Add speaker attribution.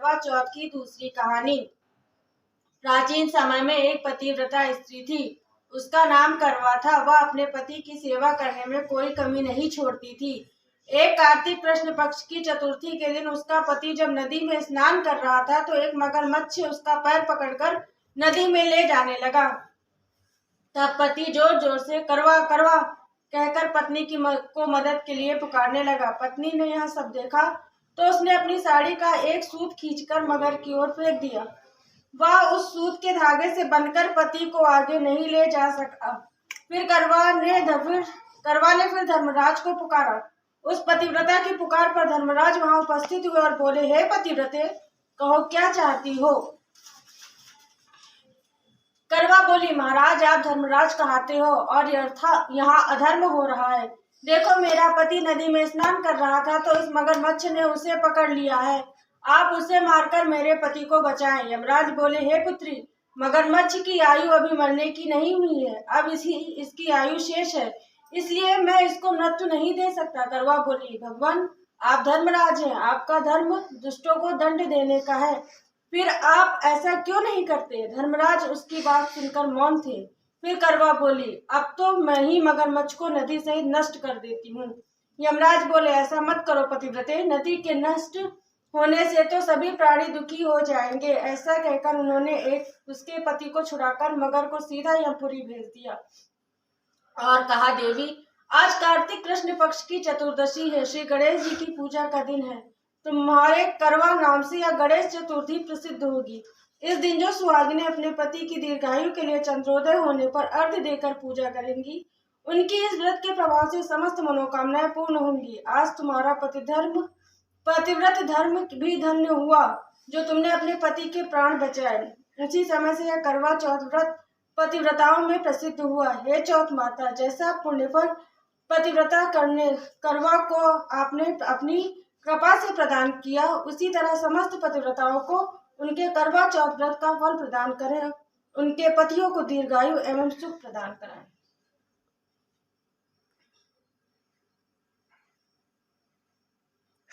Speaker 1: करवा चौथ की दूसरी कहानी। प्राचीन समय में एक पतिव्रता स्त्री थी। उसका नाम करवा था। वह अपने पति की सेवा करने में कोई कमी नहीं छोड़ती थी। एक कार्तिक कृष्ण पक्ष की चतुर्थी के दिन उसका पति जब नदी में स्नान कर रहा था तो एक मगरमच्छ उसका पैर पकड़कर नदी में ले जाने लगा। तब पति जोर जोर से करवा करवा कहकर पत्नी को मदद के लिए पुकारने लगा। पत्नी ने यह सब देखा तो उसने अपनी साड़ी का एक सूत खींचकर मगर की ओर फेंक दिया। वह उस सूत के धागे से बंधकर पति को आगे नहीं ले जा सका। फिर करवा ने फिर धर्मराज को पुकारा। उस पतिव्रता की पुकार पर धर्मराज वहां उपस्थित हुए और बोले, हे पतिव्रते, कहो क्या चाहती हो। करवा बोली, महाराज आप धर्मराज कहाते हो और यहाँ अधर्म हो रहा है। देखो मेरा पति नदी में स्नान कर रहा था तो इस मगरमच्छ ने उसे पकड़ लिया है। आप उसे मारकर मेरे पति को बचाएं। यमराज बोले, हे पुत्री, मगरमच्छ की आयु अभी मरने की नहीं हुई है, अब इसकी आयु शेष है, इसलिए मैं इसको मृत्यु नहीं दे सकता। करवा बोली, भगवान आप धर्मराज हैं, आपका धर्म दुष्टों को दंड देने का है, फिर आप ऐसा क्यों नहीं करते। धर्मराज उसकी बात सुनकर मौन थे। फिर करवा बोली, अब तो मैं ही मगरमच्छ को नदी सहित नष्ट कर देती हूँ। यमराज बोले, ऐसा मत करो पतिव्रते, नदी के नष्ट होने से तो सभी प्राणी दुखी हो जाएंगे। ऐसा कहकर उन्होंने उसके पति को छुड़ाकर मगर को सीधा यमपुरी भेज दिया और कहा, देवी आज कार्तिक कृष्ण पक्ष की चतुर्दशी है, श्री गणेश जी की पूजा का दिन है। तुम्हारे करवा नाम से यह गणेश चतुर्थी प्रसिद्ध होगी। इस दिन जो सुहागिनें अपने पति की दीर्घायु के लिए चंद्रोदय होने पर अर्घ्य देकर पूजा करेंगी, उनकी इस व्रत के प्रभाव से समस्त मनोकामनाएं पूर्ण होंगी। आज तुम्हारा पतिव्रत धर्म भी धन्य हुआ जो तुमने अपने पति के प्राण बचाए। उसी समय से यह करवा चौथ व्रत पतिव्रताओं में प्रसिद्ध हुआ। हे चौथ माता, जैसा पुण्यफल पतिव्रता करवा को आपने अपनी कृपा से प्रदान किया, उसी तरह समस्त पतिव्रताओं को उनके करवा चौथ व्रत का फल प्रदान करें, उनके पतियों को दीर्घायु एवं सुख प्रदान करें।